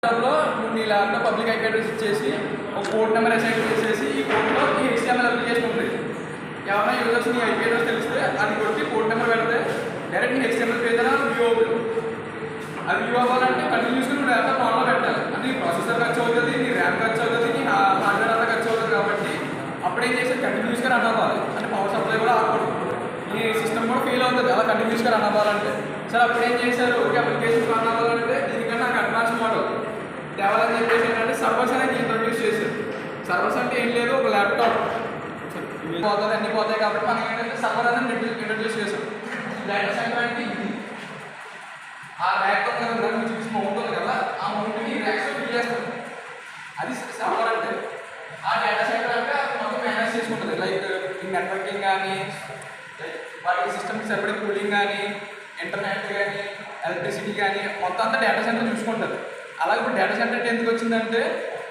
లో మీ laptop public IP address ఇచ్చేసి ఒక కోడ్ నెంబర్ అసైన్ చేసేసి ఈ కోడ్లో ఈ HTML అప్లికేషన్ ఉంది. ఎవరైనా యూజర్స్ నీ ఐపీ అడ్రస్ తెలిస్తే అది కొట్టి కోడ్ నెంబర్ పెడితే డైరెక్ట్ నీ HTML పేజ్ అనేది వ్యూ అవుతుంది. అది వ్యూ అవ్వాలంటే కంటిన్యూస్గా నువ్వు ల్యాప్టాప్ ఆన్లో పెట్టాలి. అంటే నీ ప్రాసెసర్ ఖర్చు అవుతుంది, నీ ర్యామ్ ఖర్చు అవుతుంది, నీ హార్డ్వేర్ అంతా ఖర్చు అవుతుంది. కాబట్టి అప్పుడేం చేసేది కంటిన్యూస్గా రన్ అవ్వాలి. అంటే పవర్ సప్లై కూడా ఆగకూడదు, నీ సిస్టమ్ కూడా ఫీల్ అవుతుంది అలా కంటిన్యూస్గా రన్ అవ్వాలంటే. సరే అప్పుడు ఏం చేశారు, ఒక అప్లికేషన్ రన్ అవ్వాలంటే దీనికన్నా నాకు అడ్వాన్స్ మోడల్ తేవాలని చెప్పేసి ఏంటంటే సర్వర్స్ అనేది ఇంట్రడ్యూస్ చేశారు. సర్వర్స్ అంటే ఏం లేదు, ఒక ల్యాప్టాప్ పోతుంది అన్నీ పోతాయి కాబట్టి మనం ఏంటంటే సర్వర్ అనేది ఇంట్రడ్యూస్ చేశాం. డేటా సెంటర్ అంటే ఇది ఆ ల్యాప్టాప్ చూసి మౌంట్ ఉంది కదా, ఆ మౌంట్ని ర్యాక్స్లో ఫిల్ చేస్తాం. అది సర్వర్ అంటే. ఆ డేటా సెంటర్ అంటే మొత్తం మేనేజ్ చేసుకుంటుంది. లైక్ నెట్వర్కింగ్ కానీ, వాటి సిస్టమ్కి సరిపడే కూలింగ్ కానీ, ఇంటర్నెట్ కానీ, ఎలక్ట్రిసిటీ కానీ మొత్తం అంతా డేటా సెంటర్ చూసుకుంటుంది. అలాగే ఇప్పుడు డేటా సెంటర్ అంటే ఎందుకు వచ్చిందంటే,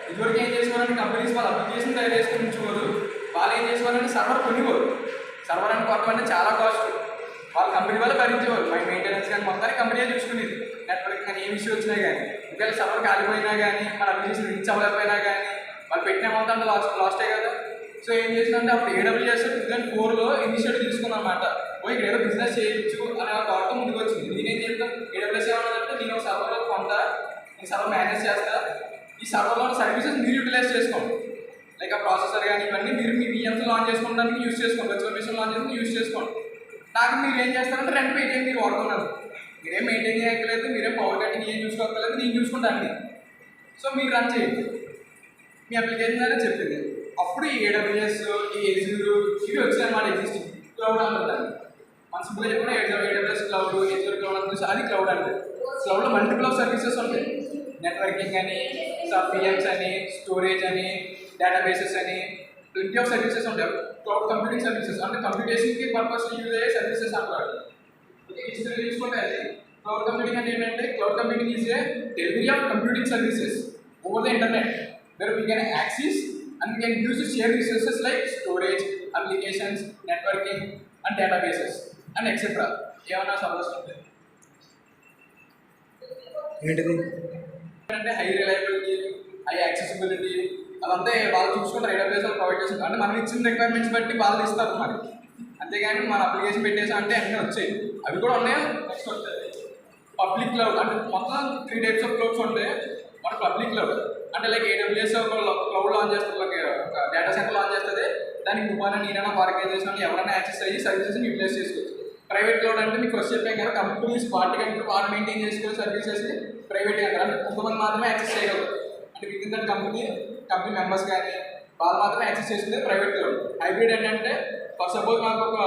ఇదివరకు ఏం చేసేవారంటే కంపెనీస్ వాళ్ళు అప్లికేషన్ తయారు చేసుకుని ఉంచుకోరు. వాళ్ళు ఏం చేసేవారంటే సర్వర్ కొనివ్వరు. సర్వర్ అని కొట్టమంటే చాలా కాస్ట్, వాళ్ళ కంపెనీ వాళ్ళు భరించేవారు. మెయింటెనెన్స్ కానీ మొత్తానికి కంపెనీ చూసుకునేది. నెట్వర్క్ కానీ ఏం ఇష్యూ వచ్చినా కానీ, ఒకవేళ సర్వర్ కాలిపోయినా కానీ, మన అప్లికేషన్ రీచ్ అవ్వలేకపోయినా కానీ వాళ్ళు పెట్టిన అమౌంట్ అంతా లాస్టే కదా. సో ఏం చేసిందంటే అప్పుడు AWS 2004లో ఇనిషియేటివ్ తీసుకున్నమాట. ఇక్కడ ఏదో బిజినెస్ చేయొచ్చు అనే థాట్తో ముందుకు వచ్చింది. నేనేం చెప్తాను, AWS ఏమన్నారంటే నేను ఒక సర్వర్లో కొంటా, ఈ సర్వర్ మేనేజ్ చేస్తా, ఈ సర్వర్లో సర్వీసెస్ మీరు యూటిలైజ్ చేసుకోండి. లైక్ ఆ ప్రాసెసర్ కానీ ఇవన్నీ మీరు మీ VMs లాంచ్ చేసుకోవడానికి యూజ్ చేసుకోండి, వర్చువల్ మిషన్ లాంచ్ చేసుకుని యూజ్ చేసుకోండి. నాకు మీరు ఏం చేస్తారంటే రెంట్ మెయింటైన్ మీరు వాడుకున్నారు. మీరేం మెయింటైన్ చేయక్కర్లేదు, మీరేం పవర్ కటింగ్ ఏం చూసుకోక్కర్లేదు, నేను చూసుకుంటాను అన్ని. సో మీరు రన్ చేయండి మీ అప్లికేషన్ అనేది చెప్పింది. అప్పుడు ఈ AWS, ఈ Azure ఇవి వచ్చాయన్నమాట. ఎగ్జిస్టింగ్ క్లౌడ్ అంటారు. మన సింపుల్గా చెప్పిన AWS క్లౌడ్, Azure క్లౌడ్ అంటే అది క్లౌడ్ అంటే. క్లౌడ్లో మల్టిపుల్ ఆఫ్ సర్వీసెస్ ఉంటాయి. నెట్వర్కింగ్ అని, VMs అని, స్టోరేజ్ అని, డేటాబేసెస్ అని, ప్lenty ఆఫ్ సర్వీసెస్ ఉంటాయి. క్లౌడ్ కంప్యూటింగ్ సర్వీసెస్ అంటే కంప్యూటేషన్కి పర్పస్ యూజ్ అయ్యే సర్వీసెస్ అంటారు. ఓకే, హిస్టరీ చూసుకుంటే అది క్లౌడ్ కంప్యూటింగ్ అంటే ఏంటంటే, cloud computing is a delivery of computing services over the internet where we can access and we can use to share resources like storage, applications, networking and databases and etc. ఏమన్నా service ఉంటాయి ఏంటిది అంటే high reliability, high accessibility అదంతా వాళ్ళు చూసుకుంటారు. AWS వాళ్ళు provide చేస్తారు. అంటే మనం ఇచ్చిన రిక్వైర్మెంట్స్ బట్టి వాళ్ళు ఇస్తారు మనకి. అంతేగాని మన అప్లికేషన్ పెట్టేసా అంటే అన్నీ వచ్చాయి. అవి కూడా ఉన్నాయి. నెక్స్ట్ వస్తుంది పబ్లిక్ క్లౌడ్. అంటే మొత్తం 3 టైప్స్ ఆఫ్ క్లౌడ్స్ ఉంటాయి. మన పబ్లిక్ క్లౌడ్ అంటే లైక్ AWS క్లౌడ్ లాంచ్ చేస్తుంది, ఒక డేటా సెంటర్ లాంచ్ చేస్తుంది. దానికి నువ్వైనా నేనైనా ఆర్గనైజేషన్ ఎవరైనా యాక్సెస్ అయ్యి సర్వీసెస్ని యూటిలైజ్ చేసుకోవచ్చు. ప్రైవేట్ క్లౌడ్ అంటే మీకు ఫస్ట్ చెప్పాం కదా, కంపెనీస్ వారు మెయింటైన్ చేసుకునే సర్వీసెస్ని ప్రైవేట్గా అంటారు. అంటే కొంతమంది మాత్రమే యాక్సెస్ చేయగలరు. అంటే with in that company members కానీ వాళ్ళు మాత్రమే యాక్సెస్ చేసుకునే ప్రైవేట్ క్లౌడ్. హైబ్రిడ్ ఏంటంటే ఫర్ సపోజ్ మాకు ఒక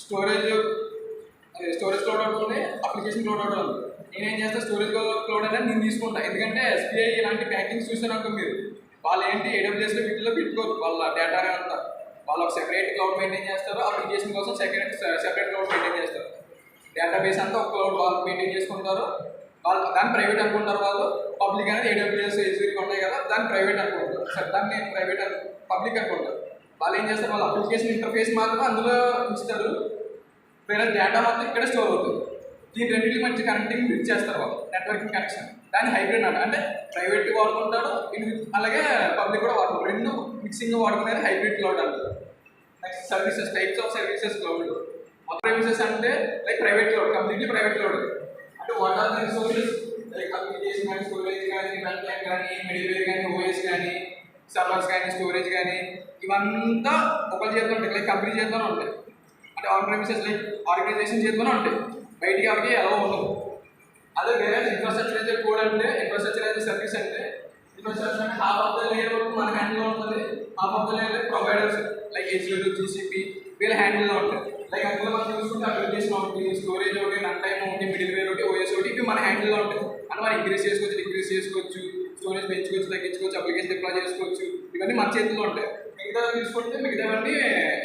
స్టోరేజ్ క్లౌడ్ ఒకటి ఉంది, అప్లికేషన్ క్లౌడ్ ఒకటి ఉంది. నేనేం చేస్తాను, స్టోరేజ్ క్లౌడ్ అనేది నేను తీసుకుంటాను. ఎందుకంటే SBI ఇలాంటి బ్యాంకింగ్స్ చూసాను మీరు, వాళ్ళు ఏంటి AWSలో వీటిలో పెట్టుకోరు వాళ్ళ డేటా అంతా. వాళ్ళు ఒక సెపరేట్ క్లౌడ్ మెయింటైన్ చేస్తారు, అప్లికేషన్ కోసం సెపరేట్ క్లౌడ్ మెయింటైన్ చేస్తారు. డేటాబేస్ అంతా ఒక క్లౌడ్ వాళ్ళు మెయింటైన్ చేసుకుంటారు. వాళ్ళు దాన్ని ప్రైవేట్ అనుకుంటారు. వాళ్ళు పబ్లిక్ అనేది AWS Azure ఉంటాయి కదా, దాన్ని ప్రైవేట్ అనుకుంటారు. సరే దాన్ని ప్రైవేట్ పబ్లిక్ అనుకుంటారు. వాళ్ళు ఏం చేస్తారు, వాళ్ళ అప్లికేషన్ ఇంటర్ఫేస్ మాత్రం అందులో ఉంచుతారు, వేరే డేటా మొత్తం ఇక్కడే స్టోర్ అవుతుంది. దీని రెండింటికి మంచి కనెక్టింగ్ బిల్డ్ చేస్తారు వాళ్ళు, నెట్వర్కింగ్ కనెక్షన్. దాన్ని హైబ్రిడ్ అంటే ప్రైవేట్ వాడుకుంటాడు, అలాగే పబ్లిక్ కూడా వాడుకుంటారు. రెండు మిక్సింగ్ వాడుకునేది హైబ్రిడ్ క్లౌడ్ అంటారు. Next services, types of services cloud. మొత్తం సర్వీసెస్ అంటే like private cloud, completely private cloud. అంటే what are the resources like application కానీ, స్టోరేజ్ కానీ, రన్ కానీ, మిడిల్వేర్ కానీ, OS కానీ, సర్వర్స్ కానీ, స్టోరేజ్ కానీ ఇవంతా ఒకరి చేతిలో ఉంటాయి. లైక్ కంపెనీ చేతిలోనే ఉంటాయి. అంటే ఆన్ ప్రెమిసెస్ లైక్ ఆర్గనైజేషన్ చేతిలోనే ఉంటాయి, బయటికి ఎవరికి ఎలా ఉండవు. అదే వేరే ఇన్ఫ్రాస్ట్రక్చర్ అయితే కోడ్ అంటే, ఇన్ఫ్రాస్ట్రక్చర్ అయితే సర్వీస్ అంటే, ఇన్ఫ్రాస్ట్రక్చర్ అంటే హాఫ్ ఆఫ్ ద లేయర్ వరకు మన హ్యాండిల్లో ఉంటుంది, half of the layer providers like Azure, GCP వీళ్ళ హ్యాండిల్లో ఉంటాయి. లైక్ అందులో మనం చూసుకుంటే అప్లికేషన్ ఒకటి, స్టోరేజ్ ఒకటి, రన్ టైమ్ ఒకటి, మిడిల్వేర్ ఒకటి, OS ఒకటి, ఇవి మన హ్యాండిల్లో ఉంటాయి. అంటే మనం ఇంక్రీజ్ చేసుకోవచ్చు, డిక్రీజ్ చేసుకోవచ్చు, స్టోరేజ్ పెంచుకోవచ్చు, తగ్గించుకోవచ్చు, అప్లికేషన్ డిప్లాయ్ చేసుకోవచ్చు. ఇవన్నీ మన చేతుల్లో ఉంటాయి. మిగతా తీసుకుంటే మిగతావన్నీ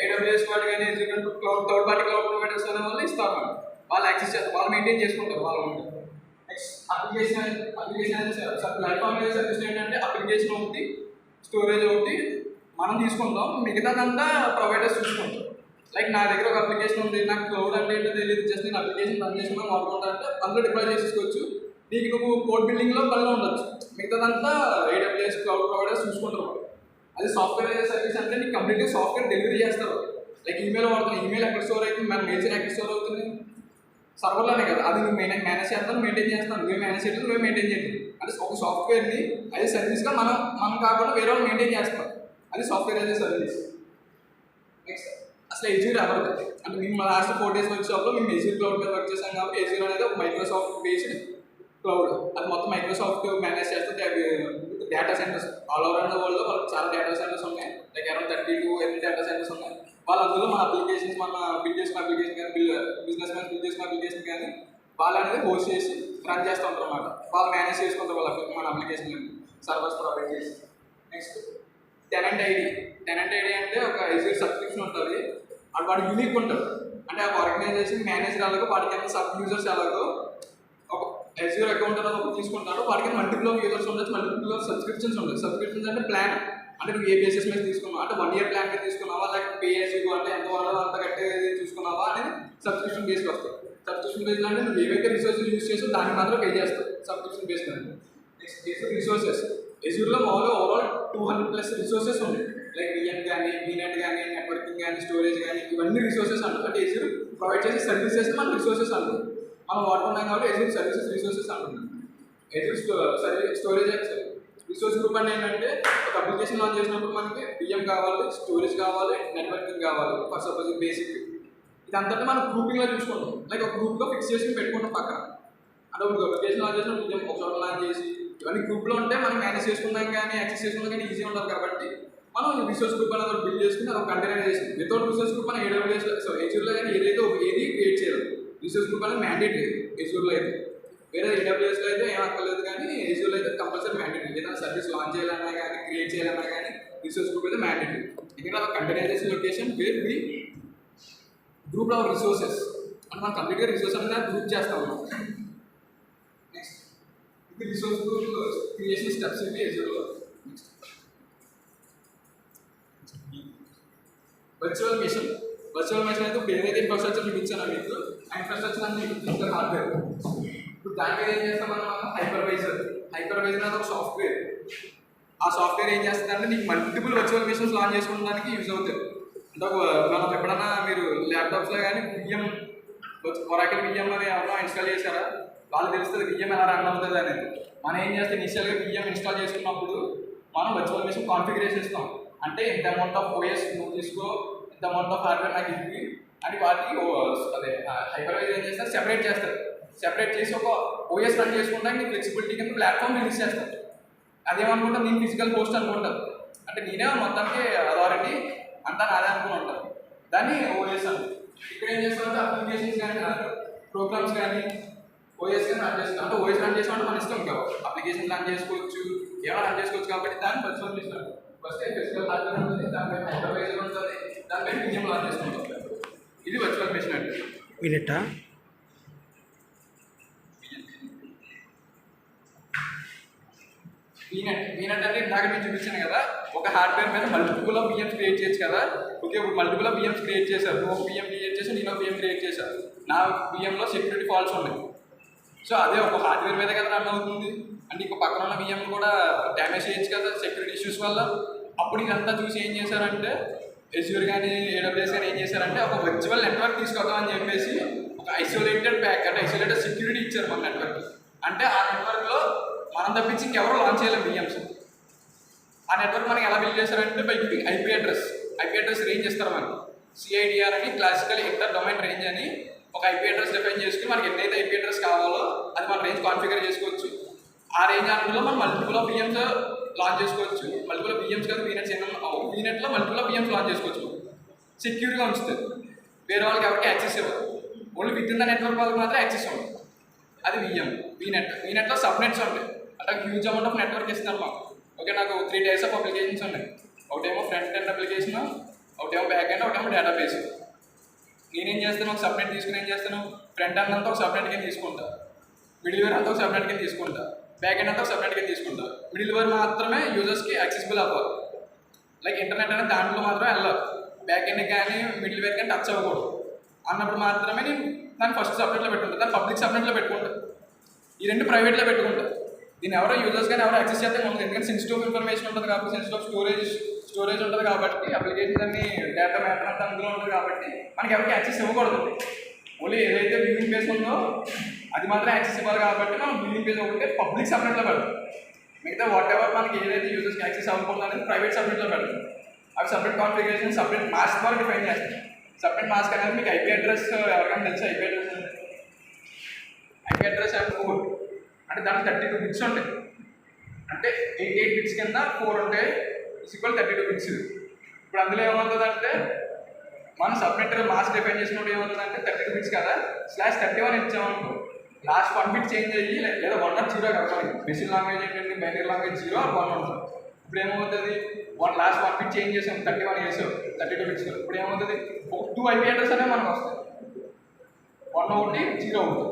AWS వాటి కానీ, థర్డ్ పార్టీ క్లౌడ్ ప్రొవైడర్స్ అనే వాళ్ళు ఇస్తారు. వాళ్ళు యాక్సెస్ చేస్తారు, వాళ్ళు మెయింటైన్ చేసుకుంటారు వాళ్ళు ఉంటారు. నెక్స్ట్ అప్లికేషన్ ప్లాట్ఫామ్ మీద సర్వీస్ ఏంటంటే అప్లికేషన్ ఒకటి, స్టోరేజ్ ఒకటి మనం తీసుకుంటాం, మిగతాదంతా ప్రొవైడర్స్ చూసుకుంటాం. లైక్ నా దగ్గర ఒక అప్లికేషన్ ఉంది, నాకు క్లౌడ్ అంటే ఏంటో తెలియదు, జస్ట్ నేను అప్లికేషన్ రన్ చేసుకున్నాను వాడుకుంటా అంటే అందులో డిప్లాయ్ చేసుకోవచ్చు. నీకు నువ్వు కోడ్ బిల్డింగ్లో పనిలో ఉండొచ్చు, మిగతాదంతా AWS క్లౌడ్ ప్రొవైడర్స్ చూసుకుంటారు. అది సాఫ్ట్వేర్ యాజ్ సర్వీస్ అంటే నీకు కంప్లీట్గా సాఫ్ట్వేర్ డెలివరీ చేస్తారు. లైక్ ఈమెయిల్ వాడుతున్నాం, ఈమెయిల్ ఎక్కడ స్టోర్ అవుతుంది, మన మెయిల్స్ ఎక్కడ స్టోర్ అవుతుంది, సర్వర్లోనే కదా. అది నువ్వు మేనేజ్ చేస్తాను, మెయింటైన్ చేస్తాను, నువ్వే మేనేజ్ చేయడం, నువ్వే మెయింటైన్ చేయాలి. అంటే ఒక సాఫ్ట్వేర్ని అదే సర్వీస్గా మనం కాకుండా వేరే వాళ్ళు మెయింటైన్ చేస్తాం. అది సాఫ్ట్వేర్ యాజ్ సర్వీస్. నెక్స్ట్ అసలు ఎజ్యూర్ ఎవరు అంటే మేము లాస్ట్ 4 days వర్క్షాప్లో మేము ఎజ్యూర్ క్లౌడ్ మీద వర్క్ చేసాం. కాబట్టి ఎజ్యూర్ అనేది ఒక మైక్రోసాఫ్ట్ బేస్డ్ క్లౌడ్. అది మొత్తం మైక్రోసాఫ్ట్ మేనేజ్ చేస్తే data centres all over the వరల్డ్లో వాళ్ళకి చాలా డేటా సెంటర్స్ ఉన్నాయి. లైక్ అరౌండ్ 32 డేటా సెంటర్స్ ఉన్నాయి. వాళ్ళు అందులో మన అప్లికేషన్స్, మన బిల్డ్ చేసిన అప్లికేషన్ కానీ, బిజినెస్ మ్యాన్ బిల్డ్ చేసిన అప్లికేషన్ కానీ వాళ్ళు అనేది హోస్ట్ చేసి రన్ చేస్తూ ఉంటారు అన్నమాట. వాళ్ళు మేనేజ్ చేసుకుంటారు మన అప్లికేషన్ సర్వర్స్ ప్రొవైడ్ చేసి. నెక్స్ట్ టెనెంట్ ఐడి అంటే ఒక ఎజ్యూర్ సబ్స్క్రిప్షన్ ఉంటుంది. అది వాడు యూనిక్ ఉంటుంది. అంటే ఒక ఆర్గనైజేషన్ మేనేజర్ అలాగో వాటికి ఎంత సబ్ యూజర్స్ ఎలాగో ఒక ఎజ్యూర్ అకౌంట్ అనేది ఒకటి తీసుకుంటారు. వాటికి మల్టిపుల్ ఆఫ్ యూజర్స్ ఉండొచ్చు, మల్టిపుల్ ఆఫ్ సబ్స్క్రిప్షన్స్ ఉంటాయి. సబ్స్క్రిప్షన్స్ అంటే ప్లాన్, అంటే నువ్వు ఏ బేసిస్ మీద తీసుకున్నావు, అంటే 1 year ప్లాన్ మీద తీసుకున్నావా, లేకపోతే పే యాజ్ యూ గో అంటే ఎంత వాడాలో అంత కట్టేది చూసుకున్నావా అనేది సబ్స్క్రిప్షన్ బేస్కి వస్తాయి. సబ్స్క్రిప్షన్ బేస్లో అంటే నువ్వు ఏవైతే రిసోర్సెస్ యూజ్ చేసావు దానికి మాత్రం పే చేస్తావు సబ్స్క్రిప్షన్ బేస్డ్ అంటే. Next resources. ఎజ్యూర్లో మామూలుగా ఓవరాల్ 200+ రిసోర్సెస్ ఉన్నాయి. లైక్ VM కానీ, VNet కానీ, నెట్వర్కింగ్ కానీ, స్టోరేజ్ కానీ, ఇవన్నీ రిసోర్సెస్ అంటారు. అంటే ఎజ్యూర్ ప్రొవైడ్ చేసే సర్వీసెస్ మనం రిసోర్సెస్ అంటారు. మనం వాడుకున్నాం కాబట్టి ఎజ్యూర్ సర్వీసెస్ రిసోర్సెస్ అంటున్నాం. ఎజ్యూర్ స్టోరేజ్ రిసోర్స్ గ్రూప్ అంటే ఏంటంటే ఒక అప్లికేషన్ లాంచ్ చేసినప్పుడు మనకి VM కావాలి, స్టోరేజ్ కావాలి, నెట్వర్కింగ్ కావాలి. ఫర్ సపోజ్ బేసిక్ ఇదంతా మనం గ్రూపింగ్లో చూసుకుంటాం. లైక్ ఒక గ్రూప్లో ఫిక్స్ చేసి పెట్టుకుంటాం పక్కన. అంటే ఒక అప్లికేషన్ లాంచ్ చేసినప్పుడు VM ఒక చోట లాంచ్ చేసి ఇవన్నీ గ్రూప్లో ఉంటే మనం మేనేజ్ చేసుకుందాం కానీ యాక్సెస్ చేసుకుందాం కానీ ఈజీ ఉంటుంది. కాబట్టి మనం రిసోర్స్ గ్రూప్ అనేది బిల్డ్ చేసుకుని అది ఒక కంటైనరైజేషన్. వితౌట్ రిసోర్స్ గ్రూప్ మనం ఎజ్యూర్లో కానీ ఏదైతే ఏది క్రియేట్ చేయాలి. రిసోర్స్ గ్రూప్ అనేది మ్యాండేటరీ ఎజ్యూర్లో అయితే. వేరే AWSలో అయితే ఏం అక్కర్లేదు, కానీ ఎజ్యూర్లో అయితే కంపల్సరీ మ్యాండేటరీ. ఏదైనా సర్వీస్ లాంచ్ చేయాలన్నా కానీ, క్రియేట్ చేయాలన్నా కానీ రిసోర్స్ గ్రూప్ అయితే మ్యాండేటరీ. ఇక్కడ ఒక containerisation location where we group of resources అంటే మనం కంప్లీట్గా రిసోర్స్ అనేది గ్రూప్ చేస్తాం. నెక్స్ట్ ఇది రిసోర్స్ గ్రూప్ క్రియేషన్ స్టెప్స్ ఇవి ఎజ్యూర్లో. వర్చువల్ మెషిన్ అయితే ఏదైతే ఇన్ఫ్రాస్ట్రక్చర్ చూపించానో మీకు ఆ ఇన్ఫ్రాస్ట్రక్చర్ అనేది మీకు హార్డ్వేర్. ఇప్పుడు దానికి ఏం చేస్తాం మనం హైపర్వైజర్ అనేది ఒక సాఫ్ట్వేర్. ఆ సాఫ్ట్వేర్ ఏం చేస్తుందంటే నీకు మల్టిపుల్ వర్చువల్ మెషిన్స్ లాంచ్ చేసుకోవడానికి యూజ్ అవుతుంది. అంటే మనం ఎప్పుడన్నా మీరు ల్యాప్టాప్స్లో కానీ ఒరాకిల్ VM అని ఎవరైనా ఇన్స్టాల్ చేశారా, వాళ్ళు తెలుస్తుంది VM ఎలా రన్ అవుతుంది అనేది. మనం ఏం చేస్తే ఇనిషియల్గా VM ఇన్స్టాల్ చేసుకున్నప్పుడు మనం వర్చువల్ మెషిన్ కాన్ఫిగరేషన్ ఇస్తాం. అంటే ఇంత అమౌంట్ ఆఫ్ OS నువ్వు తీసుకో, ఇంత అమౌంట్ ఆఫ్ హార్డ్వేర్ నాకు ఇవి అని వాటికి అదే హైపర్వైజర్ ఏం చేస్తారు, సెపరేట్ చేసి ఒక OS రన్ చేసుకుంటా నీకు ఫ్లెక్సిబిలిటీ కింద ప్లాట్ఫామ్ రిలీజ్ చేస్తారు. అదేమనుకుంటా నేను ఫిజికల్ పోస్ట్ అనుకుంటాను. అంటే నేనే మొత్తానికి అథారిటీ అంతా నాదే అనుకుని ఉంటాను. దాన్ని OS అని. ఇక్కడ ఏం చేస్తామంటే అప్లికేషన్స్ కానీ, ప్రోగ్రామ్స్ కానీ, OS కానీ రన్ చేస్తాం. అంటే OS రన్ చేసామంటే మన ఇష్టం కావు. అప్లికేషన్ రన్ చేసుకోవచ్చు, ఏమైనా రన్ చేసుకోవచ్చు. కాబట్టి దాన్ని virtual machine first physical hardware ఉంటుంది, దానిపై హైపర్వైజర్ ఉంటుంది, దానిపై VM రన్ చేసుకుంటాం. ఇది వర్చువల్ మెషిన్ అంటే. VNet అంటే ఇందాక నేను చూపించాను కదా, ఒక హార్డ్వేర్ మీద మల్టిపుల్ ఆఫ్ VMs క్రియేట్ చేయొచ్చు కదా. Okay, multiple of VMs create చేశారు. నువ్వు VM క్రియేట్ చేసి నేను VM క్రియేట్ చేశాను. నా VMలో సెక్యూరిటీ ఫాల్ట్స్ ఉన్నాయి. సో అదే ఒక హార్డ్వేర్ మీద కదా రన్ అవుతుంది. అంటే ఇంకో పక్కన ఉన్న VM కూడా డ్యామేజ్ చేయొచ్చు కదా సెక్యూరిటీ ఇష్యూస్ వల్ల. అప్పుడు ఇదంతా చూసి ఏం చేశారంటే ఎజ్యూర్ కానీ AWS కానీ ఏం చేశారంటే ఒక వర్చువల్ నెట్వర్క్ తీసుకొద్దామని చెప్పేసి ఒక ఐసోలేటెడ్ సెక్యూరిటీ ఇచ్చారు మన నెట్వర్క్. అంటే ఆ నెట్వర్క్లో మనం తప్పించి ఇంకెవరో లాంచ్ చేయలేము VMs. ఆ నెట్వర్క్ మనకి ఎలా బిల్డ్ చేశారంటే IP అడ్రస్ రేంజ్ ఇస్తారు మనకి. CIDR అని క్లాసికల్ ఇంటర్ డొమైన్ రేంజ్ అని ఒక IP అడ్రస్ డిఫైన్ చేసుకుని మనకి ఎన్నైతే IP అడ్రస్ కావాలో అది మన రేంజ్ కాన్ఫిగర్ చేసుకోవచ్చు. ఆ రేంజ్ అందులో మనం మల్టిపుల్ ఆఫ్ VMs లాంచ్ చేసుకోవచ్చు. మల్టిపుల్ ఆఫ్ VMs కాదు, VNetలో మల్టిపుల్ ఆఫ్ VMs లాంచ్ చేసుకోవచ్చు. సెక్యూర్గా ఉంచుతుంది, వేరే వాళ్ళకి ఎవరికి యాక్సెస్ ఇవ్వదు. Only with in the network వాళ్ళకి మాత్రం యాక్సెస్ ఉంటుంది. అది VNetలో సబ్నెట్స్ ఉంటాయి. అంటే హ్యూజ్ అమౌంట్ ఆఫ్ నెట్వర్క్ ఇస్తారు మాకు. ఓకే, నాకు 3 types ఆఫ్ అప్లికేషన్స్ ఉన్నాయి. ఒకటేమో ఫ్రంట్ ఎండ్ అప్లికేషన్, ఒకటేమో బ్యాక్ ఎండ్, ఒకటేమో డేటాబేస్. నేనేం చేస్తాను, ఒక సబ్నెట్ తీసుకుని ఏం చేస్తాను, ఫ్రంట్ ఎండ్ అంతా ఒక సబ్నెట్ కింద తీసుకుంటా, మిడిల్ వేర్ అంతా ఒక సబ్నెట్ కింద తీసుకుంటా, బ్యాక్ ఎండ్ అంతా ఒక సబ్నెట్ కింద తీసుకుంటా. మిడిల్ వేర్ మాత్రమే యూజర్స్కి యాక్సెసిబుల్ అవ్వాలి. లైక్ ఇంటర్నెట్ అనేది దాంట్లో మాత్రమే వెళ్ళాలి. బ్యాక్ ఎండ్ కానీ మిడిల్ వేర్ కానీ టచ్ అవ్వకూడదు అన్నప్పుడు మాత్రమే నేను దాన్ని ఫస్ట్ సబ్నెట్లో పెట్టుకుంటాను. దాన్ని పబ్లిక్ సబ్నెట్లో పెట్టుకుంటాను. ఈ రెండు ప్రైవేట్లో పెట్టుకుంటారు. దీన్ని ఎవరో యూజర్స్ కానీ ఎవరో యాక్సెస్ చేస్తే ఉంటుంది, ఎందుకంటే సెన్సిటివ్ ఇన్ఫర్మేషన్ ఉంటుంది కాబట్టి, సెన్సిటివ్ స్టోరేజ్ ఉంటుంది కాబట్టి, అప్లికేషన్స్ అన్ని డేటా మ్యాటర్ అంతా అందులో ఉంటుంది కాబట్టి మనకి ఎవరికి యాక్సెస్ ఇవ్వకూడదు. ఓన్లీ ఏదైతే వ్యూయింగ్ పేజ్ ఉందో అది మాత్రం యాక్సెస్ ఇవ్వాలి కాబట్టి మనం వ్యూయింగ్ పేజ్ ఒకటి పబ్లిక్ సబ్నెట్లో పెడతాం. మిగతా వాట్ ఎవర్ మనకి ఏదైతే యూజర్స్కి యాక్సెస్ అవ్వకూడదు అనేది ప్రైవేట్ సబ్నెట్లో పెడతాం. అవి సపరేట్ కాన్ఫిగరేషన్ సపరేట్ మాస్క్ ద్వారా డిఫైన్ చేస్తాం. సపరేట్ మాస్క్ అనేది మీకు ఐపీ అడ్రస్ ఎవరికైనా తెలుసు? ఐపీ అడ్రస్ అండ్ 4 అంటే దాంట్లో 32 బిట్స్ ఉంటాయి. అంటే 88 బిట్స్ కింద 4 ఉంటాయి, ఈక్వల్ 32 బిట్స్. ఇప్పుడు అందులో ఏమవుతుందంటే మనం సబ్నెట్ మాస్క్ డిఫైన్ చేసినప్పుడు ఏమవుతుందంటే 32 బిట్స్ కదా /31 ఇచ్చామనుకో, లాస్ట్ 1 బిట్ చేంజ్ అయ్యి లేదా 1 or 0 కలపాలి. బేసిక్ లాంగ్వేజ్ ఏంటంటే బైనరీ లాంగ్వేజ్ 0 or 1 ఉంటుంది. ఇప్పుడు ఏమవుతుంది, లాస్ట్ 1 బిట్ చేంజ్ చేసాం, 31 చేసాం 32 బిట్స్. ఇప్పుడు ఏమవుతుంది, 2 ఐపీ అడ్రస్ అనేవి మనకు వస్తాయి, 1 ఒకటి 0 అవుతుంది.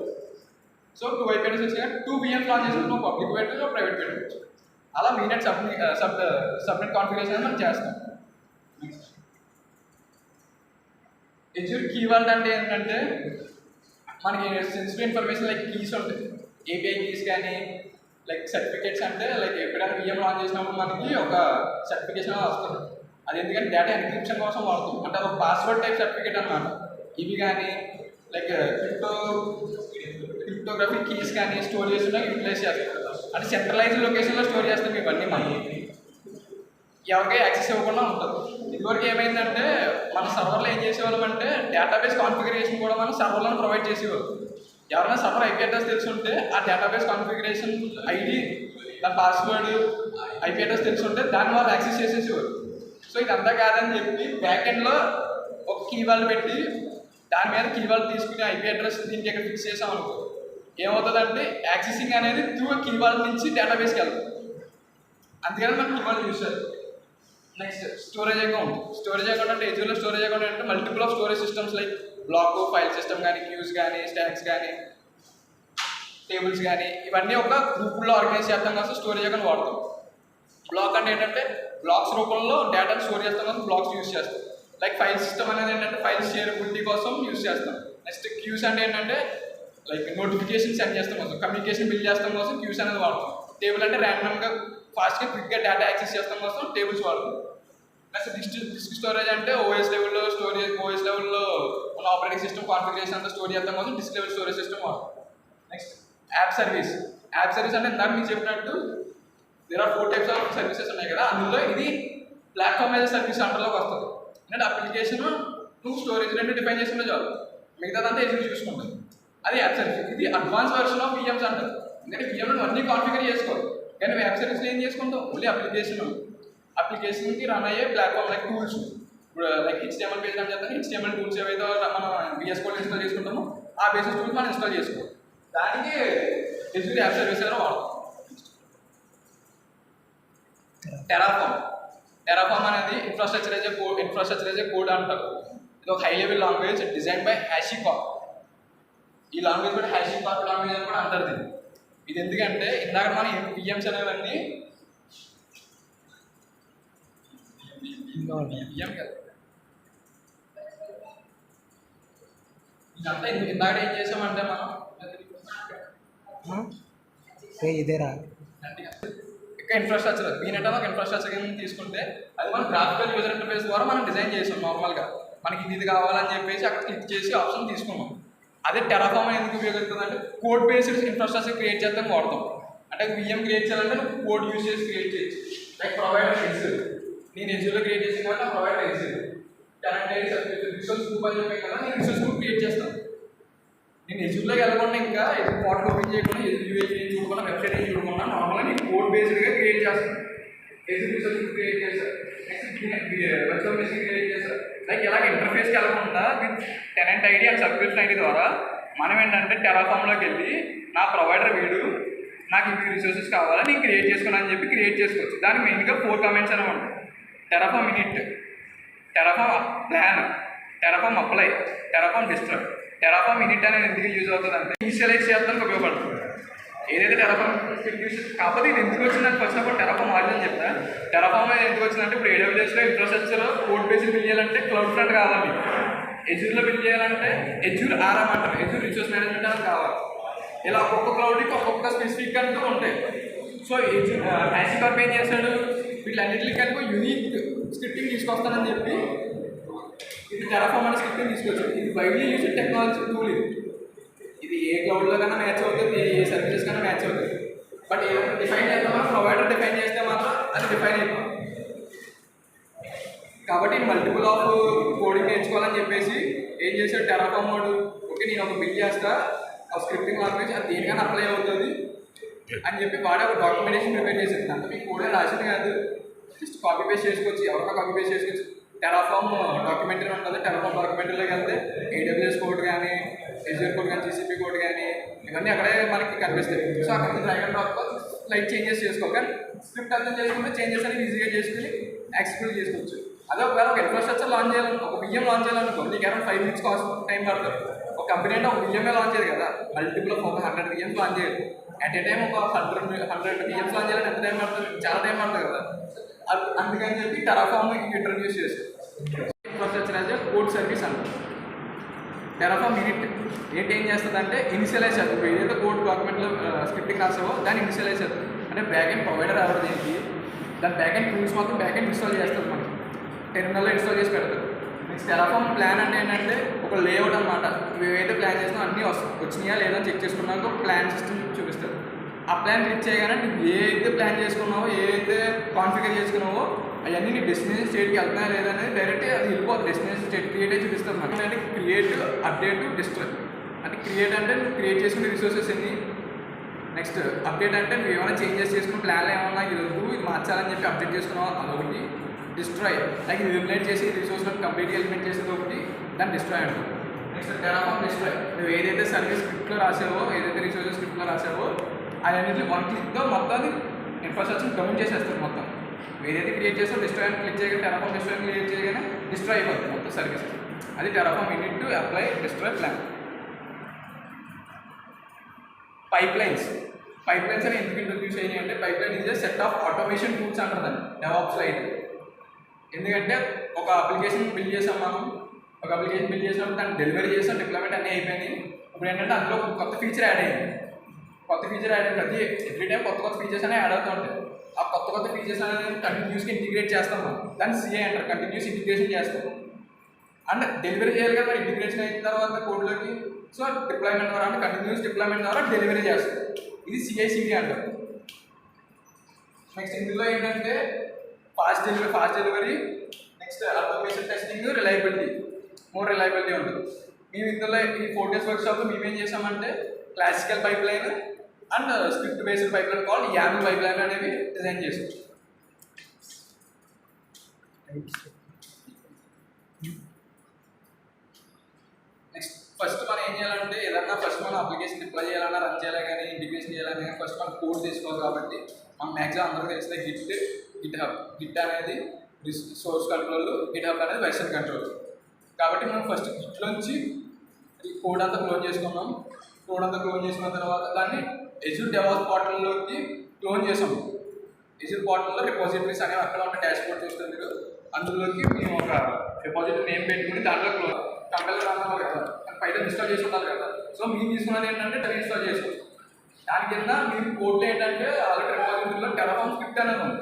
సో 2 ఐపీ అడ్రస్ వచ్చాక 2 VMs లాంచ్ చేసి నువ్వు పబ్లిక్ పెట్టచ్చు, ప్రైవేట్ పెట్టచ్చు. అలా మీనెట్ సబ్నెట్ కాన్ఫిగరేషన్ అని మనం చేస్తాం. ఎజ్యూర్ కీ వాల్ట్ అంటే ఏంటంటే మనకి సెన్సిటివ్ ఇన్ఫర్మేషన్ లైక్ కీస్ ఉంటాయి, ఏపీఐ కీస్ కానీ లైక్ సర్టిఫికేట్స్. అంటే లైక్ ఎప్పుడైనా విఎం లాంచ్ చేసినప్పుడు మనకి ఒక సర్టిఫికేషన్ వస్తుంది. అది ఎందుకంటే డేటా ఎన్క్రిప్షన్ కోసం వాడుతుంది. అంటే ఒక పాస్వర్డ్ టైప్ సర్టిఫికేట్ అనమాట. ఇవి కానీ లైక్ క్రిప్టోగ్రఫీ కీస్ కానీ స్టోర్ చేస్తున్నా యూటిలైజ్ చేస్తాం. అంటే సెంట్రలైజ్డ్ లొకేషన్లో స్టోర్ చేస్తాం ఇవన్నీ. మనం ఎవరికి యాక్సెస్ ఇవ్వకుండా ఉంటుంది. ఇదివరకు ఏమైందంటే మన సర్వర్లో ఏం చేసేవాళ్ళం అంటే డేటాబేస్ కాన్ఫిగరేషన్ కూడా మనం సర్వర్లను ప్రొవైడ్ చేసేవాళ్ళం. ఎవరైనా సర్వర్ ఐపీ అడ్రస్ తెలుసుంటే ఆ డేటాబేస్ కాన్ఫిగరేషన్ ఐడి, దాని పాస్వర్డ్, ఐపీ అడ్రస్ తెలుసుంటే దాన్ని వాళ్ళు యాక్సెస్ చేసేసేవారు. సో ఇదంతా కాదని చెప్పి బ్యాక్ ఎండ్లో ఒక కీ వాల్ట్ పెట్టి దాని మీద కీ వాల్ట్ తీసుకుని ఐపీ అడ్రస్ దీనికి ఇక్కడ ఫిక్స్ చేసాం అనుకో, ఏమవుతుందంటే యాక్సెసింగ్ అనేది త్రూ కీ వాల్ట్ నుంచి డేటాబేస్కి వెళ్తుంది. అందుకని మనం కీ వాల్ట్ యూస్ చేయాలి. Next storage account. Storage account అంటే ఎజ్యూర్లో స్టోరేజ్ అకౌంట్ అంటే multiple of storage systems like block, file system కానీ, క్యూస్ కానీ, స్టాక్స్ కానీ, టేబుల్స్ కానీ ఇవన్నీ ఒక గ్రూపుల్లో ఆర్గనైజ్ చేస్తాం కోసం స్టోరేజ్ అకౌంట్ వాడతాం. బ్లాక్ అంటే ఏంటంటే బ్లాక్స్ రూపంలో డేటాను స్టోర్ చేస్తాం కోసం బ్లాక్స్ యూస్ చేస్తాం. లైక్ ఫైల్ సిస్టమ్ అనేది ఏంటంటే ఫైల్స్ షేరబిలిటీ కోసం యూస్ చేస్తాం. నెక్స్ట్ క్యూస్ అంటే ఏంటంటే లైక్ నోటిఫికేషన్ సెండ్ చేస్తాం కోసం, కమ్యూనికేషన్ బిల్డ్ చేస్తాం కోసం క్యూస్ అనేది వాడతాం. టేబుల్ అంటే ర్యాండమ్గా ఫాస్ట్గా క్విక్గా డేటా యాక్సెస్ చేస్తాం కోసం టేబుల్స్ వాడతాం. నెక్స్ట్ డిస్క్ స్టోరేజ్ అంటే ఓఎస్ లెవెల్లో ఉన్న ఆపరేటింగ్ సిస్టమ్ కాన్ఫిగరేషన్ అంతా స్టోర్ చేస్తాం కోసం డిస్క్ లెవెల్ స్టోరేజ్ సిస్టమ్ వాడతాం. Next app service. App service అంటే ఇందాక మీకు చెప్పినట్టు there are 4 types of services ఉన్నాయి కదా, అందులో ఇది ప్లాట్ఫామ్ యాజ్ సర్వీస్ అంటర్లోకి వస్తుంది. అంటే అప్లికేషన్ నువ్వు స్టోరేజ్ రెండు డిఫైన్ చేసుకుంటే చాలు, మిగతాదంతా ఎదురు చూసుకుంటుంది. అది యాప్ సర్వీస్. ఇది అడ్వాన్స్ వర్షన్ ఆఫ్ విఎమ్స్ అంటారు. ఎందుకంటే విఎంలో అన్నీ కాన్ఫిగర్ చేసుకోవాలి. కానీ నువ్వు యాప్ సర్వీస్లో ఏం చేసుకుంటావు, ఓన్లీ అప్లికేషన్కి రన్ అయ్యే ప్లాట్ఫామ్ లైక్ టూల్స్. ఇప్పుడు లైక్ HTML పేజ్ రన్ చేస్తాను, HTML టూల్స్ ఏవైతే మనం VS Code ఇన్స్టాల్ చేసుకుంటామో ఆ బేసిస్ టూల్స్ మనం ఇన్స్టాల్ చేసుకోవాలి. దానికి ఎజ్యూర్ యాప్ సర్వీస్ అనేది వాడతాం. టెరాఫామ్ అనేది ఇన్ఫ్రాస్ట్రక్చర్ యాజ్ ఏ కోడ్ అంటారు. ఇది ఒక high level language design by HashiCorp. ఈ లాంగ్వేజ్ కూడా HashiCorp లాంగ్వేజ్ అని కూడా అంటారు దీన్ని. ఇది ఎందుకంటే ఇందాక మనం VMs అనేవన్నీ ఇదంతా ఇందాక ఏం చేసామంటే మనం ఇదేరా ఇన్ఫ్రాస్ట్రక్చర్ వీనెట్ ఒక ఇన్ఫ్రాస్ట్రక్చర్ కింద తీసుకుంటే అది మనం గ్రాఫికల్ యూజర్ ఇంటర్ఫేస్ ద్వారా మనం డిజైన్ చేసాం. నార్మల్గా మనకి ఇది కావాలని చెప్పేసి అక్కడ క్లిక్ చేసి ఆప్షన్ తీసుకున్నాం. అదే టెరాఫామ్ ఎందుకు ఉపయోగపడుతుంది అంటే కోడ్ బేస్డ్ ఇన్ఫ్రాస్ట్రక్చర్ క్రియేట్ చేద్దాం వాడతాం. అంటే VM క్రియేట్ చేయాలంటే నువ్వు కోడ్ యూజ్ చేసి క్రియేట్ చేయొచ్చు. లైక్ ప్రొవైడర్ ఎగ్జిల్, నేను ఎజ్యూర్లో క్రియేట్ చేసిన కాబట్టి నా provider axle, tenant ID certificate, resource group అని చెప్పాను కదా, నేను రిసోర్స్ గ్రూప్ క్రియేట్ చేస్తాను. నేను ఎజ్యూర్లోకి వెళ్ళకుండా ఇంకా పార్ట్ ఓపెన్ చేయకుండా UAE చూడకుండా వెబ్సైట్ ఏం చూడకుండా నార్మల్గా నేను కోడ్ బేస్డ్గా క్రియేట్ చేస్తాను. ఎజ్యూర్ రిసోర్స్ గ్రూప్ క్రియేట్ చేస్తాను, నెక్స్ట్ వర్చువల్ మెషిన్ క్రియేట్ చేస్తాను. లైక్ ఇలాగ ఇంటర్ఫేస్కి వెళ్ళకుండా with tenant ID and subscription ID ద్వారా మనం ఏంటంటే టెరాఫామ్లోకి వెళ్ళి నా ప్రొవైడర్ వీడు నాకు ఇవి రిసోర్సెస్ కావాలని నేను క్రియేట్ చేసుకున్నాను అని చెప్పి క్రియేట్ చేసుకోవచ్చు. దానికి మెయిన్గా 4 కమెంట్స్ అనేవి ఉంటాయి. Terraform in it, Terraform plan, Terraform apply, Terraform destruct. Terraform in it అనేది ఎందుకు యూజ్ అవుతుంది అంటే ఇనిషియలైజ్ చేయడానికి ఉపయోగపడుతుంది. ఏదైతే టెరాఫామ్ కాకపోతే ఇది ఎందుకు వచ్చిందని first of all Terraform order చెప్తా. టెరాఫామ్ ఎందుకు వచ్చిందంటే ఇప్పుడు AWSలో ఇన్ఫ్రాస్ట్రక్చర్ కోడ్ బేస్డ్ బిల్డ్ చేయాలంటే క్లౌడ్ ఫ్రంట్ కావాలి. ఎజ్యూర్లో బిల్డ్ చేయాలంటే ఎజ్యూర్ ఆర్ఎం అంటారు, ఎజ్యూర్ రిసోర్స్ మేనేజ్మెంట్ అనేది కావాలి. ఇలా ఒక్కొక్క క్లౌడ్కి ఒక్కొక్క స్పెసిఫిక్ అంటూ ఉంటాయి. సో హ్యాషీ కార్ప్ ఏం చేస్తాడు, వీటిలన్నింటికి కనుక యూనిక్ స్క్రిప్టింగ్ తీసుకొస్తానని చెప్పి ఇది టెరాఫార్మ్ అనే స్క్రిప్టింగ్ తీసుకొచ్చాడు. ఇది వైడ్లీ యూజ్డ్ టెక్నాలజీ టూల్. ఇది ఏ క్లౌడ్లో కన్నా మ్యాచ్ అవుతుంది, ఏ సర్వీసెస్ కన్నా మ్యాచ్ అవుతుంది. బట్ ఏదైనా డిఫైన్ చేద్దామా, ప్రొవైడర్ డిఫైన్ చేస్తే మాత్రం అది డిఫైన్ అయిపోతుంది. కాబట్టి మల్టిపుల్ ఆఫ్ కోడింగ్ నేర్చుకోవాలని చెప్పేసి ఏం చేశాడు టెరాఫార్మ్ వాడు, ఓకే నేను ఒక బిల్డ్ చేస్తా ఆ స్క్రిప్టింగ్ లాంగ్వేజ్ అది దేనికైనా అప్లై అవుతుంది అని చెప్పి వాడే ఒక డాక్యుమెంటేషన్ ప్రిపేర్ చేసేది. అంత మీకు కోడే రాసింది కాదు, జస్ట్ కాపీ పేస్ట్ చేసుకోవచ్చు, ఎవరైనా కాపీ పేస్ట్ చేసుకోవచ్చు. టెరాఫార్మ్ డాక్యుమెంటరీ ఉంటుంది, టెరాఫార్మ్ డాక్యుమెంటరీలోకి వెళ్తే ఏడబ్ల్యూఎస్ కోడ్ కానీ, ఎజ్యూర్ కోడ్ కానీ, జీసీపీ కోడ్ కానీ ఇవన్నీ అక్కడే మనకి కనిపిస్తాయి. సో అక్కడ నుంచి drag and drop light changes చేసుకోవాలి. కానీ స్క్రిప్ట్ అర్థం చేసుకుంటే చేంజెస్ అనేది ఈజీగా చేసుకుని ఎక్స్క్యూట్ చేసుకోవచ్చు. అదే ఒకవేళ ఒక ఇన్ఫ్రాస్ట్రక్చర్ లాంచ్ చేయాలని, ఒక బియ్యం లాంచ్ చేయాలనుకో, నీకు అరౌండ్ 5 minutes కాస్ట్ టైం పడుతుంది. ఒక కంపెనీ అంటే ఒక బియ్యమే లాంచ్ చేయదు కదా, మల్టిపుల్ ఆఫ్ ఒక 100 బియ్యం లాంచ్ చేయదు. అట్ ఏ టైం ఒక 100 బియ్యం లాంచ్ చేయాలంటే ఎంత టైం పడుతుంది, చాలా టైం పడుతుంది కదా. అందుకని చెప్పి టెరాఫార్మ్ ఇంట్రడ్యూస్ చేశారు. Infrastructure as a code service అంటారు. టెరాఫార్మ్ యూనిట్ ఏంటి ఏం చేస్తుందంటే ఇనిషియలైజ్ చేస్తుంది. ఏదైతే కోడ్ డాక్యుమెంట్లో స్క్రిప్టింగ్ రాసావో దాన్ని ఇనిషియలైజ్ చేస్తుంది. అంటే బ్యాక్ అండ్ ప్రొవైడర్ ఎవరు దీనికి, దాని బ్యాక్ అండ్ టూల్స్ మొత్తం బ్యాక్ అండ్ ఇన్స్టాల్ చేస్తుంది, మనకి టెర్మినల్లో ఇన్స్టాల్ చేసి పెడతారు. నెక్స్ట్ టెరాఫార్మ్ ప్లాన్ అంటే ఏంటంటే ఒక లేఅవుట్ అనమాట. ఏవైతే ప్లాన్ చేసినా అన్నీ వచ్చినాయా లేదా చెక్ చేసుకున్నాక ఒక ప్లాన్ సిస్టమ్ చూపిస్తారు. ఆ ప్లాన్ క్లిక్ చేయగానే నువ్వు ఏదైతే ప్లాన్ చేసుకున్నావో, ఏదైతే కాన్ఫిగర్ చేసుకున్నావో అవన్నీ నీ డెస్టినేషన్ స్టేట్కి వెళ్తున్నా లేదనేది డైరెక్ట్ అది వెళ్ళిపోతుంది. డెస్టినేషన్ స్టేట్ క్రియేట్ అయి చూపిస్తుంది మనకి. అంటే క్రియేట్, అప్డేట్, డిస్ట్రాయ్. అంటే క్రియేట్ అంటే నువ్వు క్రియేట్ చేసుకునే రిసోర్సెస్ ఎన్ని, నెక్స్ట్ అప్డేట్ అంటే నువ్వు ఏమైనా చేంజెస్ చేసుకుని ప్లాన్లో ఏమన్నా ఇది మార్చాలని చెప్పి అప్డేట్ చేసుకున్నావు అదొకటి. డిస్ట్రాయ్ లైక్ ఇది ఎలిమినేట్ చేసి రిసోర్స్లో కంప్లీట్గా ఎలిమినేట్ చేసేది ఒకటి, దాన్ని డిస్ట్రాయ్ అంటారు. నెక్స్ట్ టెరాఫార్మ్ డిస్ట్రాయ్, నువ్వు ఏదైతే సర్వీస్ స్క్రిప్ట్లో రాసావో, ఏదైతే రిసోర్సెస్ స్క్రిప్ట్లో రాసావో అవన్నీ వన్ క్లిక్తో మొత్తాన్ని ఇన్ఫ్రాస్ట్రక్చర్ డౌన్ చేసేస్తారు మొత్తం. ఏదైతే క్రియేట్ చేస్తావు డిస్ట్రాయ్ అని క్లిక్ చేయగానే టెరాఫార్మ్ డిస్ట్రాయ్ క్రియేట్ చేయగానే డిస్ట్రాయ్ అయిపోతుంది మొత్తం సర్వీస్. అది Terraform unit to apply destroy plan. Pipelines అని ఎందుకు ఇంట్రడ్యూస్ అయ్యాయి అంటే pipeline is a set of automation tools అంటారు దాన్ని డెవాప్స్లో అయితే. ఎందుకంటే ఒక అప్లికేషన్ బిల్డ్ చేసాం మనం, ఒక అప్లికేషన్ బిల్డ్ చేసినప్పుడు దాన్ని డెలివరీ చేసాం, డిప్లాయ్మెంట్ అన్నీ అయిపోయినాయి. ఇప్పుడు ఏంటంటే అందులో ఒక కొత్త ఫీచర్ యాడ్ అయ్యింది. ప్రతి ఎవ్రీ టైం కొత్త ఫీచర్స్ అనేవి యాడ్ అవుతూ ఉంటాయి. ఆ కొత్త ఫీచర్స్ అనేది కంటిన్యూస్గా ఇంటిగ్రేట్ చేస్తాం మనం, దాన్ని సిఐ అంటారు, కంటిన్యూస్ ఇంటిగ్రేషన్ చేస్తాం. అండ్ డెలివరీ చేయాలి కదా, ఇంటిగ్రేషన్ అయిన తర్వాత కోడ్లోకి. సో డిప్లాయ్మెంట్ ద్వారా అంటే కంటిన్యూస్ డిప్లాయ్మెంట్ ద్వారా డెలివరీ చేస్తాం. ఇది సిఐసిడి అంటారు. నెక్స్ట్ ఇందులో ఏంటంటే fast delivery, next automation testing, more reliability ఉంటుంది. మేము ఇందులో ఈ 4 days వర్క్షాప్లో మేము ఏం చేసామంటే classical pipe line and script based pipe line call YAML pipe line అనేవి డిజైన్ చేసాం. నెక్స్ట్ ఫస్ట్ మనం ఏం చేయాలంటే ఏదన్నా ఫస్ట్ మనం అప్లికేషన్ డిప్లాయ్ చేయాలన్నా, రన్ చేయాలి కానీ, ఇంటిగ్రేషన్ చేయాలని కానీ ఫస్ట్ మనం కోడ్ తీసుకోవాలి. కాబట్టి మనం మ్యాక్సిమం అందరికీ తెలిసిన గిట్ అనేది సోర్స్ కంట్రోల్, గిట్ అనేది వెర్షన్ కంట్రోల్. కాబట్టి మనం ఫస్ట్ గిట్లోంచి ఈ కోడ్ అంతా క్లోన్ చేసుకున్నాం. కోడ్ అంతా క్లోన్ చేసుకున్న తర్వాత దాన్ని ఎజ్యూర్ డెవాప్స్ పోర్టల్లోకి క్లోన్ చేసాము. ఎజ్యూర్ పోర్టల్లో రిపోజిటరీస్ అనేవి అక్కడ ఉన్న డాష్ బోర్డ్ చూస్తారు మీరు, అందులోకి మేము ఒక రిపోజిటరీ నేమ్ పెట్టుకుని దాంట్లో కంపైలర్ అన్నారు కదా, పైన ఇన్స్టాల్ చేసి ఉండాలి కదా. సో మేము తీసుకున్నది ఏంటంటే ఇన్స్టాల్ చేసాం. దాని కింద మీరు కోడ్లో ఏంటంటే ఆల్రెడీ రిపోజిటరీలో టెరాఫార్మ్ స్క్రిప్ట్ అనేది ఉంది.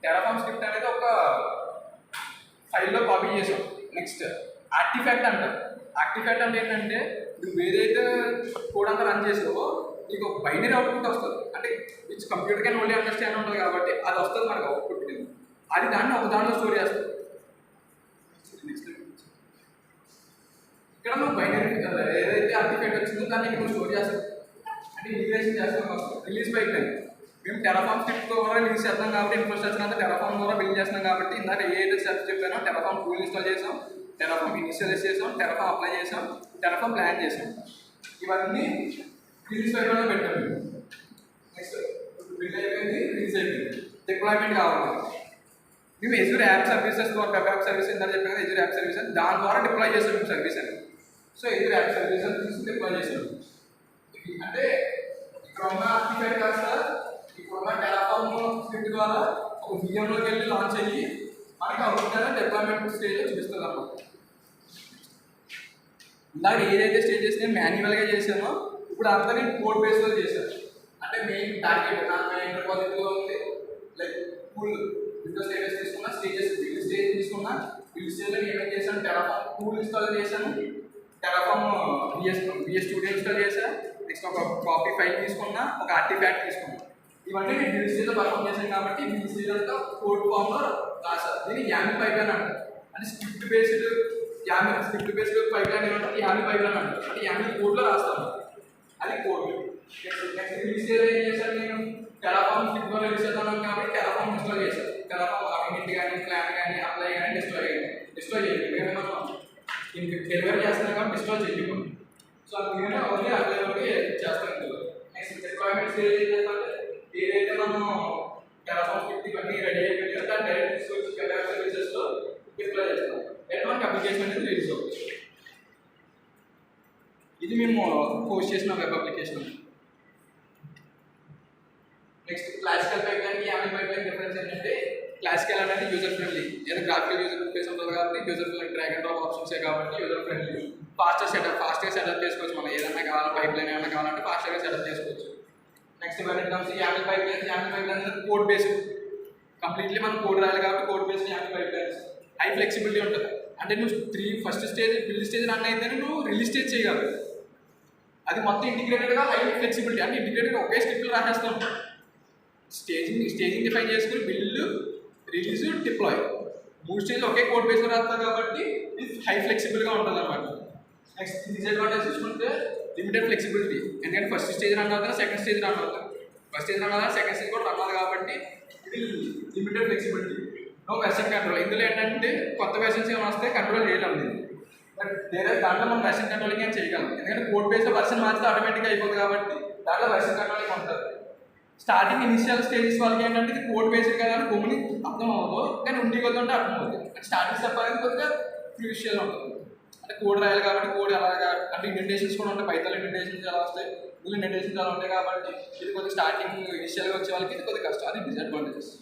టెరాఫార్మ్ స్క్రిప్ట్ అనేది ఒక ఫైల్లో కాపీ చేసాం. నెక్స్ట్ ఆర్టిఫాక్ట్ అంటారు. ఆర్టిఫాక్ట్ అంటే ఏంటంటే నువ్వు ఏదైతే కోడ్ అంతా రన్ చేసావో నీకు ఒక బైనరీ అవుట్పుట్ వస్తుంది. అంటే which computer can only understand ఉంటుంది కాబట్టి అది వస్తుంది మనకు అవుట్పుట్ కింద. అది దాన్ని ఒక దాంట్లో స్టోర్ చేస్తుంది. నెక్స్ట్ ఇక్కడ నువ్వు బైనరీ ఏదైతే ఆర్టిఫాక్ట్ వచ్చిందో దాన్ని ఇక్కడ స్టోర్ చేస్తాం. అంటే ఇంటిగ్రేషన్ చేస్తాం. రిలీజ్ పైప్ లైన్ మేము టెరాఫార్మ్ స్క్రిప్ట్ కూడా రిలీజ్ చేస్తాం కాబట్టి ఇన్ఫ్రాస్ట్రక్చర్ అంతా టెరాఫార్మ్ ద్వారా బిల్డ్ చేస్తాం. కాబట్టి ఇందాక ఏదైతే స్టెప్స్ చెప్పానో టెరాఫార్మ్ టూల్ ఇన్స్టాల్ చేసాం, టెరాఫార్మ్ ఇనిషియలైజ్ చేసాం, టెరాఫార్మ్ అప్లై చేసాం, టెరాఫార్మ్ ప్లాన్ చేసాం. ఇవన్నీ రిలీజ్ పైప్లో పెట్టాము. నెక్స్ట్ బిల్డ్ అయిపోయింది, రిలీజ్ అయిపోయింది, డిప్లాయ్మెంట్ కావాలి. మేము ఎజ్యూర్ యాప్ సర్వీసెస్ ద్వారా వెబ్ యాప్ సర్వీస్ ఇందా చెప్పాం కదా, ఎజ్యూర్ యాప్ సర్వీసెస్ దాని ద్వారా డిప్లాయ్ చేస్తాం మేము సర్వీస్ అని. సో ఎజ్యూర్ యాప్ సర్వీసెస్ తీసుకుని డిప్లాయ్ చేస్తాం. అంటే ఇక్కడ ఉన్న ఆర్టిఫాక్ట్ కాస్త ఇప్పుడున్న టెరాఫార్మ్ స్క్రిప్ట్ ద్వారా ఒక VMలోకి వెళ్ళి లాంచ్ అయ్యి మనకి అవుట్పుట్ డిప్లాయ్మెంట్ స్టేజ్లో చూపిస్తుంది అన్నమాట. ఇందాక ఏదైతే స్టేజెస్ నేను మాన్యువల్గా చేసానో ఇప్పుడు అంతా నేను కోడ్ బేస్లో చేశాను. అంటే మెయిన్ టార్గెట్ నా మెయిన్ ప్రాజెక్ట్లో ఉంది లైక్ ఫుల్ విండోస్ స్టేటస్ తీసుకున్నా, స్టేజెస్ బిల్డ్ స్టేజ్ తీసుకున్నా, బిల్డ్ స్టేజ్లో ఏమేమి చేశాను, టెరాఫామ్ టూల్ ఇన్స్టాల్ చేశాను, టెరాఫామ్ బిఎస్ స్టూడియో ఇన్స్టాల్ చేశాను, నెక్స్ట్ ఒక కాపీ ఫైల్ తీసుకున్నా, ఒక ఆర్టిఫాక్ట్ తీసుకున్నా. ఇవన్నీ నేను బిల్డ్ స్టేజ్లో పర్ఫామ్ చేశాను కాబట్టి బిల్డ్ స్టేజ్ అంతా కోడ్ ఫామ్లో రాశాను. దీన్ని యామి పైప్లైన్ అంటారు. అంటే స్క్రిప్ట్ బేస్డ్ పైప్లైన్ ఏమంటారు, యామి పైప్లైన్ అంటారు. అంటే యామి కోడ్లో రాస్తాను, అది కోడ్. నెక్స్ట్ బిల్డ్ స్టేజ్ ఏం చేశాను, నేను టెరాఫామ్ స్క్రిప్ట్లో రిలీజ్ చేద్దాను కాబట్టి టెరాఫామ్ ఇన్స్టాల్ చేశాను. టెరాఫామ్ ఆటోమేటిక్ కానీ ప్లాన్ కానీ అప్లై కానీ డిస్ట్రాయ్ చేయాలి. డెలివరీ చేస్తున్నాం కాబట్టి డిస్ట్రాయ్ చేయకూడదు. సో అందుకని ఓన్లీ అప్లై ఒకటి చేస్తాను. నెక్స్ట్ డిప్లాయ్మెంట్ స్టేజ్ ఏం చేస్తామంటే ఏదైతే మనం టెరాఫామ్ స్క్రిప్ట్ ఇవన్నీ రెడీ అయిపోయింది కదా దాన్ని డైరెక్ట్ తీసుకొచ్చి వెబ్ సర్వీసెస్లో డిప్లాయ్ చేస్తాం. ఎట్లా మనకి అప్లికేషన్ అనేది రిలీజ్ అవుతుంది. ఇది మేము పోస్ట్ చేసిన web application. Next classical pipeline YAML pipeline difference ఏంటంటే క్లాసికల్ అనేది యూజర్ ఫ్రెండ్లీ, ఏదో గ్రాఫికల్ యూజర్ ఇంటర్ఫేస్ ఉంటుంది కాబట్టి user friendly drag and drop ఆప్షన్సే కాబట్టి యూజర్ ఫ్రెండ్లీ. ఫాస్ట్గా సెటప్ చేసుకోవచ్చు. మనం ఏదైనా కావాలి పైప్లైన్ ఏమైనా కావాలంటే ఫాస్ట్గా సెటప్ చేసుకోవచ్చు. Next when it comes Yami pipeline code based completely మనం కోడ్ రాయాలి కాబట్టి code based Yami pipelines high flexibility ఉంటుంది. అంటే నువ్వు first stage build stage run అయితేనే నువ్వు రిలీజ్ స్టేజ్ చేయగలవు. అది మొత్తం ఇంటిగ్రేటెడ్గా హై ఫ్లెక్సిబిలిటీ అంటే ఇంటిగ్రేటెడ్గా ఒకే స్క్రిప్ట్లో రాసేస్తాం. స్టేజింగ్ డిఫైన్ చేసుకుని బిల్డ్ రిలీజ్ డిప్లాయ్ 3 స్టేజ్లు ఒకే కోడ్ బేస్లో రాస్తారు కాబట్టి ఇది హై ఫ్లెక్సిబుల్గా ఉంటుంది అనమాట. నెక్స్ట్ డిసడ్వాంటేజ్ చూసుకుంటే లిమిటెడ్ ఫ్లెక్సిబిలిటీ. ఎందుకంటే ఫస్ట్ స్టేజ్ రన్ అవుతుంది, సెకండ్ స్టేజ్ రన్ అవుతుంది. ఫస్ట్ స్టేజ్ రన్ అవుతుంది, సెకండ్ స్టేజ్ కూడా రన్ అవుతుంది కాబట్టి ఇది limited flexibility. No version control. ఇందులో ఏంటంటే కొత్త వెర్షన్స్ ఏమైనా వస్తే కంట్రోల్ చేయలేము. బట్ దాంట్లో మనం వెర్షన్ కంట్రోలింగ్ ఏం చేయగలం. ఎందుకంటే కోడ్ బేస్లో వెర్షన్ మారితే ఆటోమేటిక్గా అయిపోతుంది కాబట్టి దాంట్లో వెర్షన్ కంట్రోలింగ్ ఉంటుంది. స్టార్టింగ్ ఇనిషియల్ స్టేజెస్ వాళ్ళకి ఏంటంటే ఇది కోడ్ బేస్డ్ కదా అని కొమ్ముని అర్థం అవ్వదు, కానీ ఉండి కొద్దంటే అర్థం అవుతుంది. అంటే స్టార్టింగ్ స్టెప్ అనేది కొద్దిగా క్రూషియల్ ఉంటుంది. అంటే కోడ్ రాయాలి కాబట్టి కోడ్ ఎలాగా అంటే ఇండెంటేషన్స్ కూడా ఉంటాయి. పైథాన్ ఇండెంటేషన్స్ ఎలా వస్తాయి, ఇందులో ఇండెంటేషన్స్ ఎలా ఉంటాయి కాబట్టి ఇది కొద్దిగా స్టార్టింగ్ ఇనిషియల్గా వచ్చే వాళ్ళకి ఇది కొద్దిగా కష్టం. అది డిసడ్వాంటేజెస్.